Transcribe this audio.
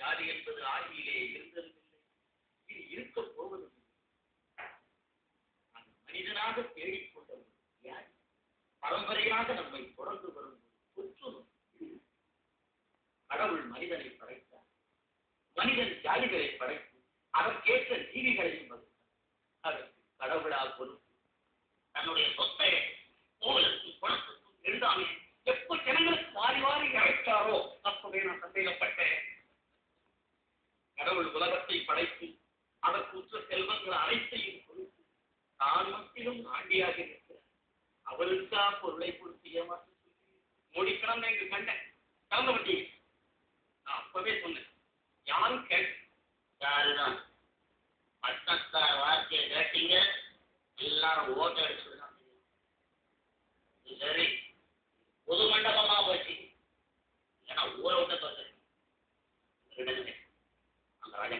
ஜாதி என்பது ஆதியிலே இருந்ததுமில்லை, இது இருக்கப் போவதும் மனிதனாக தேடிக்கொண்டது யார்? பரம்பரையாக நம்மை தொடர்ந்து வரும் தொற்று. கடவுள் மனிதனை படைத்தார், மனிதன் ஜாதிகளை படைத்து அதற்கேற்ற ஜீவிகளையும் வகுத்தார். கடவுளா பொறுப்பு? தன்னுடைய சொத்தை கோவிலுக்கும் குணத்துக்கும் எழுதாமே எப்ப ஜனங்களுக்கு வாரி வாரி அழைத்தாரோ அப்பவே நான் சந்தேகப்பட்டேன். கடவுள் உலகத்தை படைத்து அதற்கு உற்ற செல்வங்கள் அனைத்தையும் கொடுத்து தான் மத்தியிலும் ஆண்டியாக இருக்கிறார். அவருக்கா பொருளை கொடுத்து ஏமாற்ற மூடிக்கிழமை எங்க கண்டேன் கலந்த வட்டி. நான் அப்பவே சொன்னேன், யாரும் கேட்க யாருதான் பட்டத்தார் வார்த்தையை கேட்டீங்க, எல்லாரும் ஓட்ட அடிச்சுதான். சரி, பொது மண்டபமா போச்சு, ஏன்னா ஊரை விட்ட தோற்று அந்த ராஜா